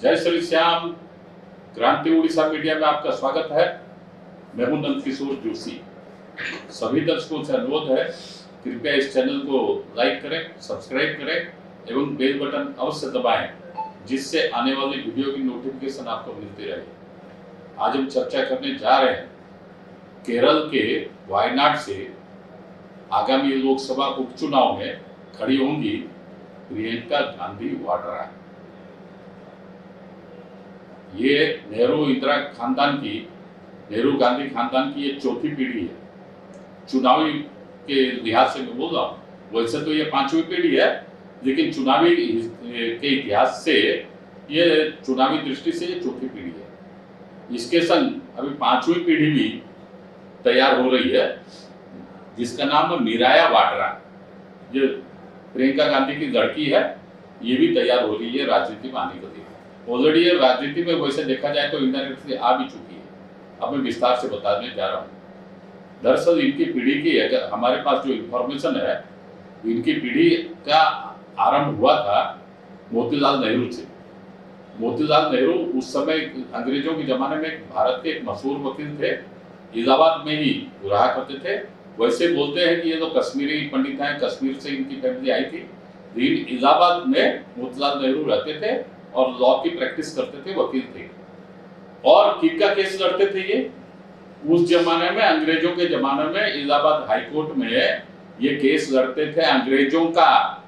जय श्री श्याम। क्रांति उड़ीसा मीडिया में आपका स्वागत है। मैं हूं नंदकिशोर जोशी। सभी दर्शकों से अनुरोध है, कृपया इस चैनल को लाइक करें, सब्सक्राइब करें एवं बेल बटन अवश्य दबाएं, जिससे आने वाली वीडियो की नोटिफिकेशन आपको मिलती रहे। आज हम चर्चा करने जा रहे हैं केरल के वायनाड से आगामी लोकसभा उपचुनाव में खड़ी होंगी प्रियंका गांधी वाड्रा। ये नेहरू इंदिरा खानदान की, नेहरू गांधी खानदान की ये चौथी पीढ़ी है। चुनावी के लिहाज से मैं बोल रहा हूँ, वैसे तो ये पांचवी पीढ़ी है, लेकिन चुनावी के इतिहास से ये चुनावी दृष्टि से ये चौथी पीढ़ी है। इसके संग अभी पांचवी पीढ़ी भी तैयार हो रही है, जिसका नाम है मीराया वाड्रा। जो प्रियंका गांधी की लड़की है, ये भी तैयार हो रही है राजनीति में आने के लिए। ऑलरेडी ये राजनीति में वैसे देखा जाए तो इंडायरेक्टली आ भी चुकी है। अब मैं विस्तार से बताने जा रहा हूँ। दरअसल इनकी पीढ़ी की, अगर हमारे पास जो इंफॉर्मेशन है, इनकी पीढ़ी का आरंभ हुआ था मोतीलाल नेहरू से। मोतीलाल नेहरू उस समय अंग्रेजों के जमाने में भारत के एक मशहूर वकील थे, इलाहाबाद में ही रहा करते थे। वैसे बोलते हैं कि ये तो कश्मीरी पंडित हैं, कश्मीर से इनकी फैमिली आई थी। लेकिन इलाहाबाद में मोतीलाल नेहरू रहते थे और लॉ की प्रैक्टिस करते थे, वकील थे। और किसका केस लड़ते थे ये? उस जमाने में, अंग्रेजों के जमाने में इलाहाबाद हाई कोर्ट में ये केस लड़ते थे अंग्रेजों का।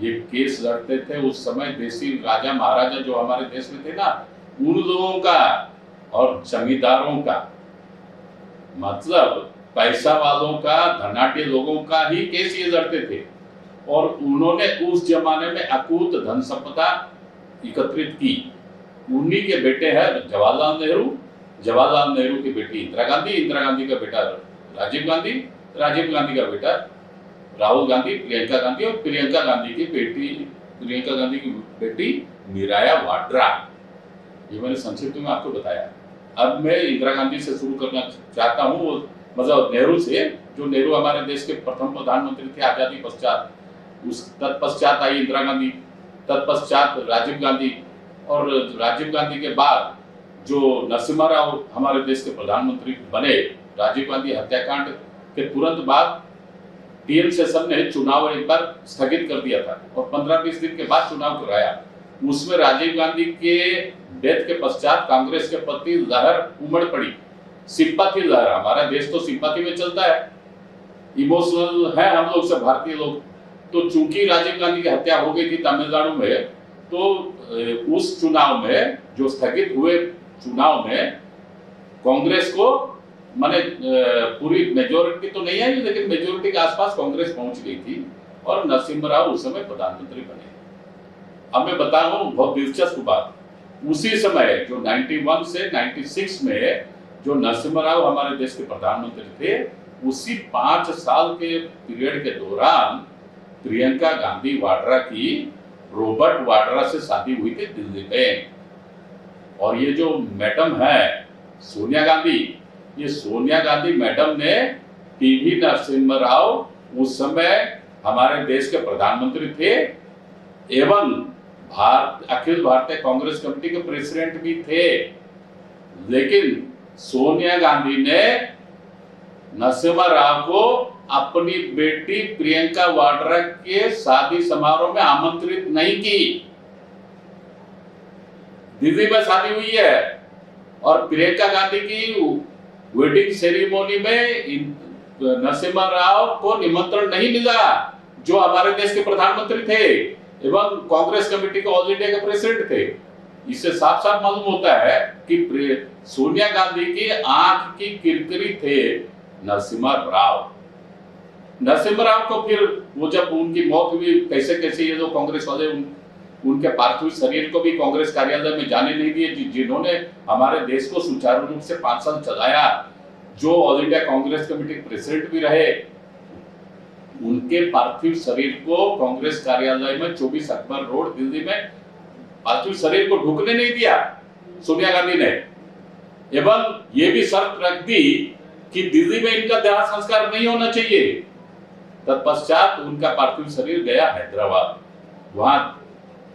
ये केस लड़ते थे उस समय देसी राजा महाराजा जो हमारे देश में थे ना, उन लोगों का और जमींदारों का, मतलब पैसा वालों का, धनाढ्य लोगों का ही केस ये लड़ते थे। और उन्होंने उस जमाने में अकूत धन संपदा एकत्रित की। उन्हीं के बेटे हैं जवाहरलाल नेहरू, जवाहरलाल नेहरू की बेटी इंदिरा गांधी, इंदिरा गांधी का बेटा राजीव गांधी, राजीव गांधी का बेटा राहुल गांधी, प्रियंका गांधी, और प्रियंका गांधी की बेटी मीराया वाड्रा। ये मैंने संक्षिप्त में आपको बताया। अब मैं इंदिरा गांधी से शुरू करना चाहता हूँ, मतलब नेहरू से। जो नेहरू हमारे देश के प्रथम प्रधानमंत्री थे आजादी पश्चात। उस तत्पश्चात आई इंदिरा गांधी, तत्पश्चात राजीव गांधी, और राजीव गांधी के बाद जो नरसिम्हा राव हमारे देश के प्रधानमंत्री बने, राजीव गांधी हत्याकांड के तुरंत बाद टीएन सेशन ने चुनाव एक बार स्थगित कर दिया था और 15-20 दिन के बाद चुनाव कराया। उसमें राजीव गांधी के डेथ के पश्चात कांग्रेस के प्रति लहर उमड़ पड़ी, सिंपैथी लहर। हमारा देश तो सिंपैथी में चलता है, इमोशनल है हम लोग सब भारतीय लोग। तो चूंकि राजीव गांधी की हत्या हो गई थी तमिलनाडु में, तो उस चुनाव में, जो स्थगित हुए चुनाव में, कांग्रेस को, माने पूरी मेजोरिटी तो नहीं आई, लेकिन मेजोरिटी के आसपास कांग्रेस पहुंच गई थी और नरसिम्हा राव उस समय प्रधानमंत्री बने। अब मैं बता रहा हूँ बहुत दिलचस्प बात। उसी समय जो 91 से 96 में जो नरसिम्हा राव हमारे देश के प्रधानमंत्री थे, उसी 5 साल के पीरियड के दौरान प्रियंका गांधी वाड्रा की रॉबर्ट वाड्रा से शादी हुई थी दिल्ली में। और ये जो मैडम है सोनिया गांधी, ये सोनिया गांधी मैडम ने पीवी नरसिम्हा राव उस समय हमारे देश के प्रधानमंत्री थे एवं अखिल भारतीय कांग्रेस कमेटी के प्रेसिडेंट भी थे। लेकिन सोनिया गांधी ने नरसिम्हा राव को अपनी बेटी प्रियंका वाड्रा के शादी समारोह में आमंत्रित नहीं की। दिल्ली में शादी हुई है और प्रियंका गांधी की वेडिंग सेरेमनी में नरसिम्हा राव को निमंत्रण नहीं मिला, जो हमारे देश के प्रधानमंत्री थे एवं कांग्रेस कमेटी के ऑल इंडिया के प्रेसिडेंट थे। इससे साफ साफ मालूम होता है कि सोनिया गांधी की आंख की किरकिरी थे नरसिम्हा राव। नरसिम्हा राव को फिर वो जब उनकी मौत हुई, कैसे कैसे ये जो कांग्रेस वाले उनके पार्थिव शरीर को भी कांग्रेस कार्यालय में जाने नहीं दिए, जिन्होंने हमारे देश को सुचारू रूप से 5 साल चलाया, जो ऑल इंडिया कांग्रेस कमेटी के प्रेसिडेंट भी रहे, उनके पार्थिव शरीर को कांग्रेस कार्यालय में 24 अकबर रोड दिल्ली में पार्थिव शरीर को ढुकने नहीं दिया सोनिया गांधी ने। एवं ये भी शर्त रख दी कि दिल्ली में इनका दाह संस्कार नहीं होना चाहिए। तत्पश्चात उनका पार्थिव शरीर गया हैदराबाद, वहां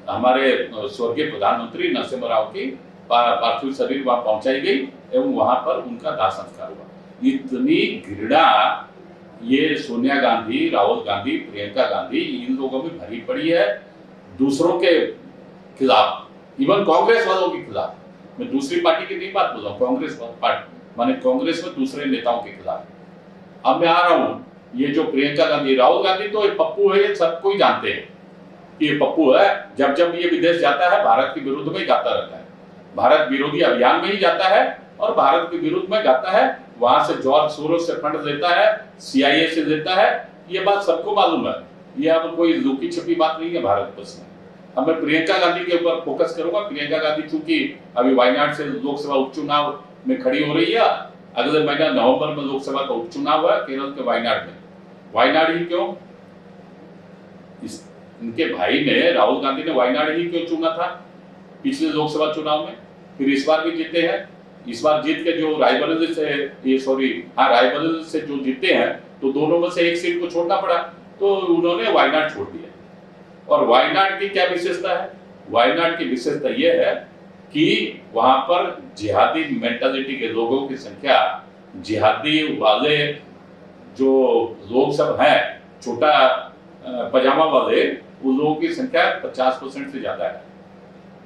हमारे स्वर्गीय प्रधानमंत्री नरसिम्हा राव की पार्थिव शरीर वहां पहुंचाई गई एवं वहां पर उनका दाह संस्कार हुआ। इतनी घृणा ये सोनिया गांधी, राहुल गांधी, प्रियंका गांधी, इन लोगों में भरी पड़ी है दूसरों के खिलाफ, इवन कांग्रेस वालों के खिलाफ। मैं दूसरी पार्टी की नहीं बात बोल रहा हूँ, कांग्रेस पार्टी माने कांग्रेस में दूसरे नेताओं के खिलाफ। अब मैं आ रहा हूँ, ये जो प्रियंका गांधी, राहुल गांधी तो ये पप्पू है, ये सब कोई जानते हैं कि ये पप्पू है। जब जब ये विदेश जाता है भारत के विरुद्ध में गाता रहता है, भारत विरोधी अभियान में ही जाता है और भारत के विरुद्ध में गाता है। वहां से जॉर्ज सोरोस से फंड लेता है, CIA से लेता है, ये बात सबको मालूम है। ये अब कोई लुकी छिपी बात नहीं है भारत वर्ष में। अब मैं प्रियंका गांधी के ऊपर फोकस करूंगा। प्रियंका गांधी चूंकि अभी वायनाड से लोकसभा उपचुनाव में खड़ी हो रही है, अगले महीना नवंबर में लोकसभा का उपचुनाव है केरल के वायनाड में। वायनाड ही क्यों? इनके भाई ने, राहुल गांधी ने वायनाड ही क्यों चुना था पिछले लोकसभा चुनाव में? फिर इस बार भी जीते हैं। इस बार जीत के जो रायबरेली से जो जीते हैं, तो दोनों में से एक सीट को छोड़ना पड़ा, तो उन्होंने वायनाड छोड़ दिया। और वायनाड की क्या विशेषता है? वायनाड की विशेषता यह है कि वहां पर जिहादी मेंटालिटी के लोगों की संख्या, जिहादी वाले जो लोग सब हैं, छोटा पजामा वाले, उन लोगों की संख्या 50% से ज्यादा है।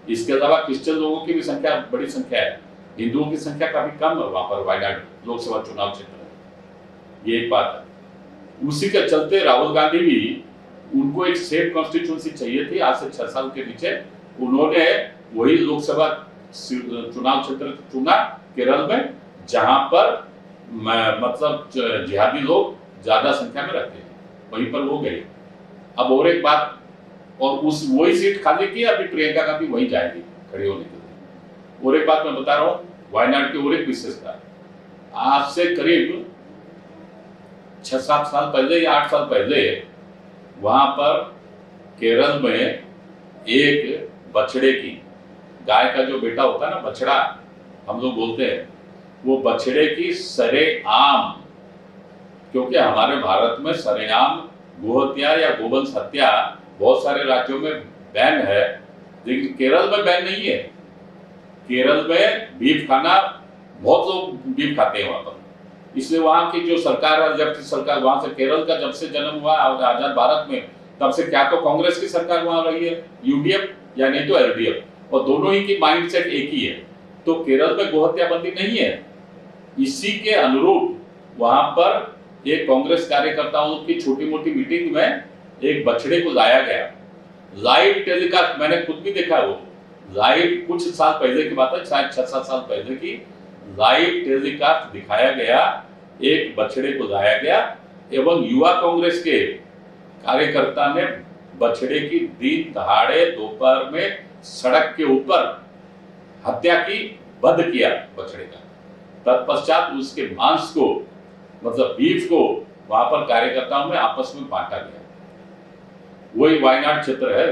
इसके अलावा क्रिश्चियन लोगों की भी संख्या बड़ी संख्या है, हिंदुओं की संख्या काफी कम है वहां पर वायनाड लोकसभा चुनाव क्षेत्र में। ये एक बात है। उसी के चलते राहुल गांधी भी, उनको एक सेफ कॉन्स्टिट्यूंसी चाहिए थी आज से 6 साल के नीचे, उन्होंने वही लोकसभा चुनाव क्षेत्र चुना केरल में, जहां पर मतलब जिहादी लोग ज्यादा संख्या में रहते हैं, वहीं पर वो गए। अब और एक बात, और उस वही सीट खाली की, अभी प्रियंका गांधी वहीं जाएगी खड़ी होने के लिए। और एक बात मैं बता रहा हूँ, वायनाड की और एक विशेषता, आज से करीब 6-7 साल पहले या 8 साल पहले वहां पर केरल में एक बछड़े की, गाय का जो बेटा होता है ना, बछड़ा हम लोग बोलते हैं, वो बछड़े की सरेआम, क्योंकि हमारे भारत में सरेआम गोहत्या या गोवंश हत्या बहुत सारे राज्यों में बैन है, लेकिन केरल में बैन नहीं है। केरल में बीफ खाना, बहुत लोग बीफ खाते हैं वहां पर, इसलिए वहां की जो सरकार है, जब से सरकार वहां से, केरल का जब से जन्म हुआ आजाद भारत में, तब से क्या तो कांग्रेस की सरकार वहां रही है, UDF या नहीं तो LDF, और दोनों ही की माइंडसेट एक ही है। तो केरल में गोहत्या बंदी नहीं है। इसी के अनुरूप वहां पर एक कांग्रेस कार्यकर्ताओं की छोटी मोटी मीटिंग में एक बछड़े को लाया गया, लाइव टेलीकास्ट, मैंने खुद भी देखा, वो लाइव, कुछ साल पहले की बात है, शायद 6-7 साल पहले की, लाइव टेलीकास्ट दिखाया गया, एक बछड़े को लाया गया एवं युवा कांग्रेस के कार्यकर्ता ने बछड़े की दिन दहाड़े दोपहर में सड़क के ऊपर हत्या की, वध किया बछड़े का। तत्पश्चात उसके मांस को, मतलब बीफ को, वहां पर कार्यकर्ताओं में आपस में बांटा गया। वही वायनाड क्षेत्र है,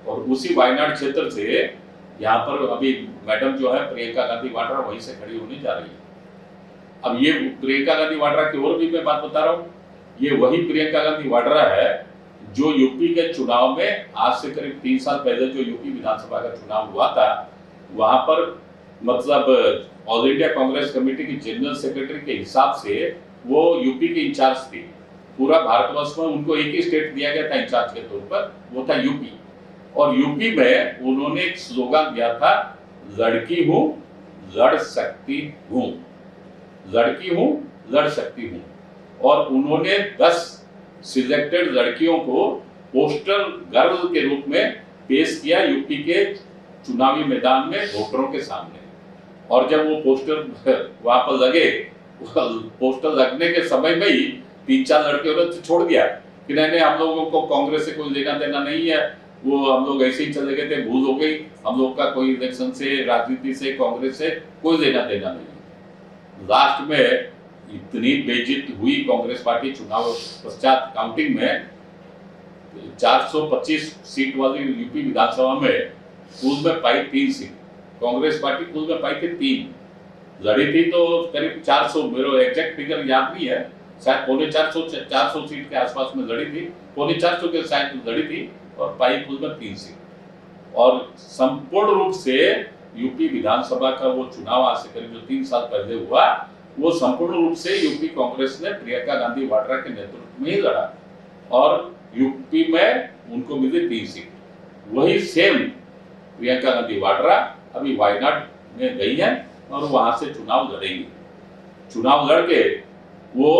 और उसी वायनाड क्षेत्र से यहाँ पर अभी मैडम जो है प्रियंका गांधी वाड्रा वहीं से खड़ी होने जा रही है। अब ये प्रियंका गांधी वाड्रा की और भी मैं बात बता रहा हूँ, ये वही प्रियंका गांधी वाड्रा है जो यूपी के चुनाव में आज से करीब 3 साल पहले जो यूपी विधानसभा का चुनाव हुआ था, वहां पर मतलब ऑल इंडिया कांग्रेस कमेटी की जनरल सेक्रेटरी के हिसाब से वो यूपी की इंचार्ज थी। पूरा भारतवर्ष में उनको एक ही स्टेट दिया गया था इंचार्ज के तौर पर, वो था यूपी। और यूपी में उन्होंने एक स्लोगन दिया था, लड़की हूं लड़ सकती हूं, लड़की हूं लड़ सकती हूं। और उन्होंने 10 सिलेक्टेड लड़कियों को पोस्टर गर्ल के रूप में पेश किया यूपी के चुनावी मैदान में वोटरों के सामने। और जब वो पोस्टर वहां पर लगे, पोस्टर लगने के समय में ही 3-4 लड़कियों ने छोड़ दिया कि नहीं, हम लोगों को कांग्रेस से कोई लेना देना नहीं है, वो हम लोग ऐसे ही चले गए थे, भूल हो गई, हम लोग का कोई इलेक्शन से, राजनीति से, कांग्रेस से कोई लेना देना नहीं। लास्ट में इतनी बेइज्जती हुई कांग्रेस पार्टी चुनाव पश्चात काउंटिंग में, 425 सीट वाली यूपी विधानसभा में कुल में पाई 3 सीट, कांग्रेस पार्टी कुल में पाई थी 3, लड़ी थी तो करीब 400, मेरे एग्जैक्ट फिगर याद नहीं है, शायद 450 सीट के आसपास में लड़ी थी, 450 के शायद लड़ी थी, और पाई कुल में 3 सीट। और संपूर्ण रूप से यूपी विधानसभा का वो चुनाव आज से करीब जो 3 साल पहले हुआ, वो संपूर्ण रूप से यूपी कांग्रेस ने प्रियंका गांधी वाड्रा के नेतृत्व में ही लड़ा और यूपी में उनको मिली 3 सीट। वही सेम प्रियंका गांधी वाड्रा अभी वायनाड में गई है और वहां से चुनाव लड़ेंगी। चुनाव लड़के वो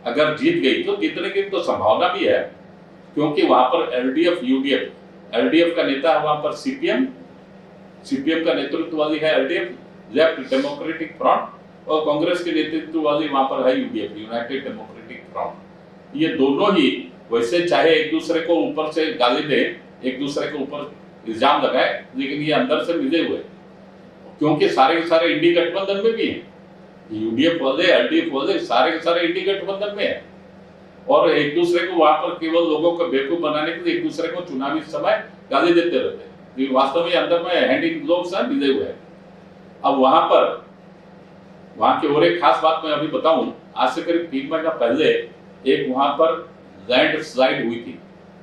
अगर जीत गई तो जीतने की तो संभावना भी है, क्योंकि वहां पर एलडीएफ का नेता है, वहां पर सीपीएम का नेतृत्व वाली है एलडीएफ, लेफ्ट डेमोक्रेटिक फ्रंट, और कांग्रेस के नेतृत्व वाली वहां पर है यूडीएफ, यूनाइटेड डेमोक्रेटिक फ्रंट। ये दोनों ही वैसे चाहे एक दूसरे को ऊपर से गाली दे, एक दूसरे के ऊपर इल्जाम लगाए, लेकिन ये अंदर से मिले हुए, क्योंकि सारे के सारे इंडी गठबंधन में भी है। यूडीएफ वाले, एलडीएफ वाले सारे के सारे इंडी गठबंधन में है और एक दूसरे को वहां पर केवल लोगों को बेवकूफ बनाने के लिए एक दूसरे को चुनावी समय गाली देते रहते हैं। वास्तव में अंदर में हैंड इन ग्लोव्स मिले हुए हैं। अब वहां की और एक खास बात मैं अभी बताऊं, आज से करीब 3 महीना पहले एक वहां पर लैंड स्लाइड हुई थी,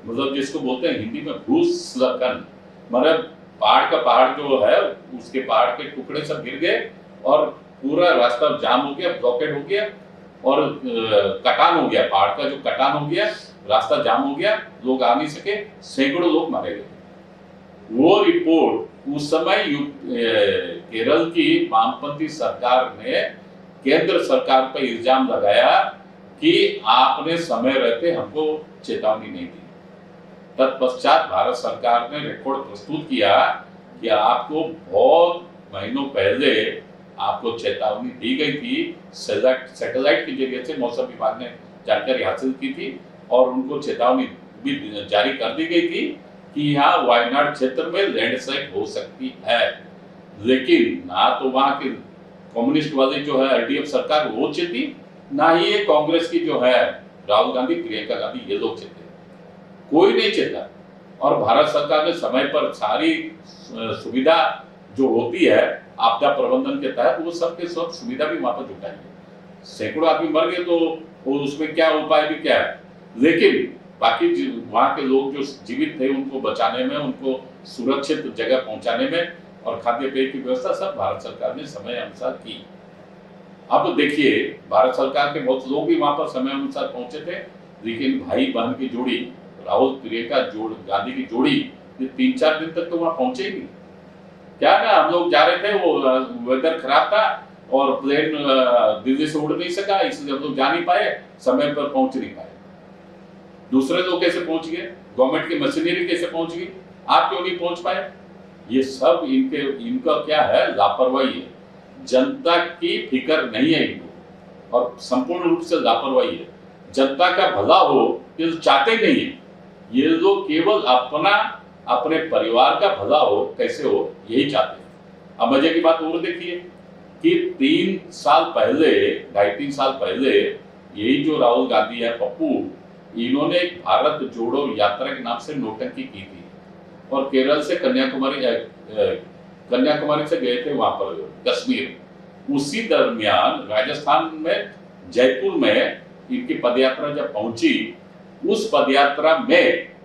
मतलब जिसको बोलते हैं हिंदी में भूस्खलन, मतलब पहाड़ जो है उसके पहाड़ के टुकड़े सब गिर गए और पूरा रास्ता जाम हो गया, ब्लॉकेड हो गया और कटान हो गया, पहाड़ का जो कटान हो गया, रास्ता जाम हो गया, लोग आ नहीं सके, सैकड़ों लोग मारे गए। वो रिपोर्ट उस समय केरल की वामपंथी सरकार ने केंद्र सरकार पर इल्जाम लगाया कि आपने समय रहते हमको चेतावनी नहीं दी। तत्पश्चात भारत सरकार ने रिपोर्ट प्रस्तुत किया कि आपको बहुत महीनों पहले आपको चेतावनी दी गई थी, सैटेलाइट के जरिए से मौसम विभाग ने जानकारी हासिल की थी और उनको चेतावनी भी जारी कर दी गई थी कि यहाँ वायनाड क्षेत्र में लैंडस्लाइड हो सकती है। लेकिन ना तो वहां की कम्युनिस्ट वाली जो है एलडीएफ सरकार वो चेती, ना ही ये कांग्रेस की जो है राहुल गांधी, प्रियंका गांधी, ये लोग चेते, कोई नहीं चेता। और भारत सरकार ने समय पर सारी सुविधा जो होती है आपदा प्रबंधन के तहत, वो सब के सब सुविधा भी वहां पर जुटाई है। सैकड़ों आदमी मर गए तो उसमें क्या उपाय भी क्या है, लेकिन बाकी वहां के लोग जो जीवित थे उनको बचाने में, उनको सुरक्षित जगह पहुंचाने में और खाद्य पेय की व्यवस्था सब भारत सरकार ने समय अनुसार की। अब देखिए, भारत सरकार के बहुत लोग भी वहां पर समय अनुसार पहुंचे थे, लेकिन भाई बहन की जोड़ी राहुल प्रियंका गांधी की जोड़ी ये 3-4 दिन तक तो वहां पहुंचे ही नहीं। क्या ना, हम लोग जा रहे थे, वो वेदर खराब था और प्लेन दिल्ली से उड़ नहीं सका, इसलिए हम लोग जा नहीं पाए, समय पर पहुंच नहीं पाए। दूसरे लोग कैसे पहुंच गए, गवर्नमेंट की मशीनरी कैसे पहुंच गई, आप क्यों नहीं पहुंच पाए? ये सब इनका क्या है, लापरवाही है। जनता की फिक्र नहीं है इनको और संपूर्ण रूप से लापरवाही है। जनता का भला हो ये तो चाहते ही नहीं है, ये लोग केवल अपने परिवार का भला हो, कैसे हो, यही चाहते हैं। अब मजे की बात और देखिए कि 3 साल पहले, 2.5-3 साल पहले यही जो राहुल गांधी है, पप्पू, इन्होंने एक भारत जोड़ो यात्रा के नाम से नोटंकी की थी और केरल से कन्याकुमारी से गए थे वहां पर कश्मीर। उसी दरमियान राजस्थान में जयपुर में इनकी पदयात्रा जब पहुंची, उस पदयात्रा में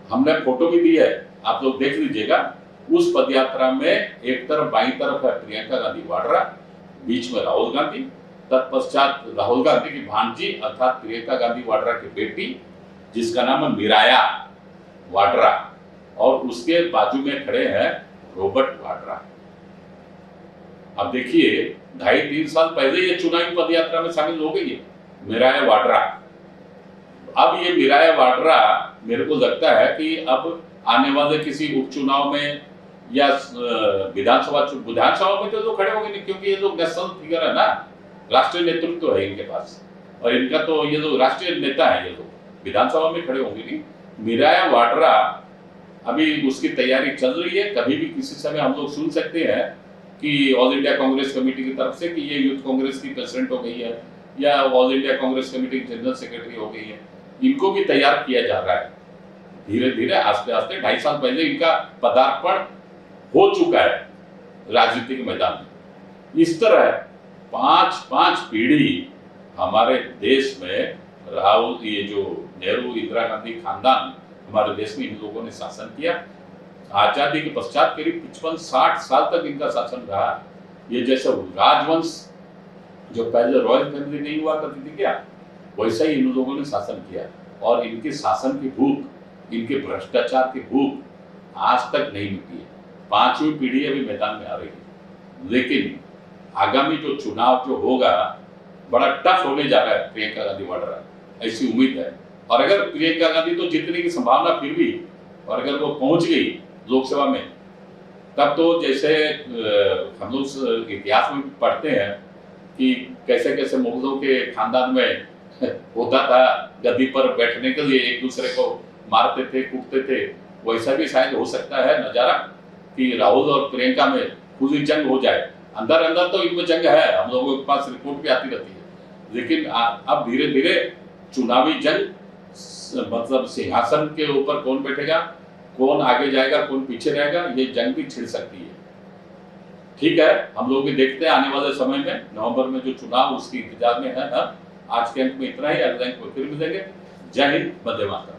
हमने फोटो भी दी है, आप लोग देख लीजिएगा। उस पदयात्रा में एक तरफ बाईं तरफ है प्रियंका गांधी वाड्रा, बीच में राहुल गांधी, तत्पश्चात राहुल गांधी की भांजी अर्थात प्रियंका गांधी वाड्रा की बेटी जिसका नाम है मिराया वाड्रा, और उसके बाजू में खड़े हैं रॉबर्ट वाड्रा। अब देखिए, 2.5-3 साल पहले ये चुनावी पदयात्रा में शामिल हो गई है मिराया वाड्रा। अब ये मिराया वाड्रा, मेरे को लगता है कि अब आने वाले किसी उपचुनाव में या विधानसभा में तो लोग खड़े होंगे नहीं, क्योंकि ये लोग नेशनल फिगर है ना, राष्ट्रीय नेतृत्व है इनके पास और इनका तो ये लोग राष्ट्रीय नेता है, ये लोग विधानसभा में खड़े होंगे नहीं। मिराया वाड्रा अभी उसकी तैयारी चल रही है, कभी भी किसी समय हम लोग सुन सकते हैं कि ऑल इंडिया कांग्रेस कमेटी की तरफ से कि ये यूथ कांग्रेस की प्रेसिडेंट हो गई है या ऑल इंडिया कांग्रेस कमेटी की जनरल सेक्रेटरी हो गई है। इनको भी तैयार किया जा रहा है धीरे धीरे, आस्ते आस्ते। 2.5 साल पहले इनका पदार्पण हो चुका है राजनीतिक मैदान में। इस तरह 5 पीढ़ी हमारे देश में राहुल, ये जो नेहरू इंदिरा गांधी खानदान हमारे देश में इन लोगों ने शासन किया। आजादी के पश्चात करीब 55-60 साल तक इनका शासन रहा। ये जैसे राजवंश जो पहले रॉयल फैमिली नहीं हुआ करती थी क्या, वैसा ही इन लोगों ने शासन किया। और इनके शासन की भूख, इनके भ्रष्टाचार की भूख आज तक नहीं मिटी है। 5वीं पीढ़ी अभी मैदान में आ रही है। लेकिन आगामी जो चुनाव जो होगा बड़ा टफ होने जा रहा है प्रियंका गांधी वाड्रा, ऐसी उम्मीद है। और अगर प्रियंका गांधी तो जीतने की संभावना फिर भी, और अगर वो पहुंच गई लोकसभा में, तब तो जैसे हम लोग इतिहास में पढ़ते हैं कि कैसे कैसे मुगलों के खानदान में होता था गद्दी पर बैठने के लिए एक दूसरे को मारते थे, कूटते थे, वैसा भी शायद हो सकता है नजारा कि राहुल और प्रियंका में खुली जंग हो जाए। अंदर अंदर तो इनमें जंग है, हम लोगों के पास रिपोर्ट भी आती रहती है। लेकिन अब धीरे धीरे चुनावी जंग, मतलब सिंहासन के ऊपर कौन बैठेगा, कौन आगे जाएगा, कौन पीछे रहेगा, ये जंग भी छिड़ सकती है। ठीक है, हम लोग भी देखते हैं आने वाले समय में नवंबर में जो चुनाव, उसकी इंतजार में है। आज के अंक में इतना ही, अगले अंक में फिर मिलेंगे। जय हिंद, वंदे मातरम।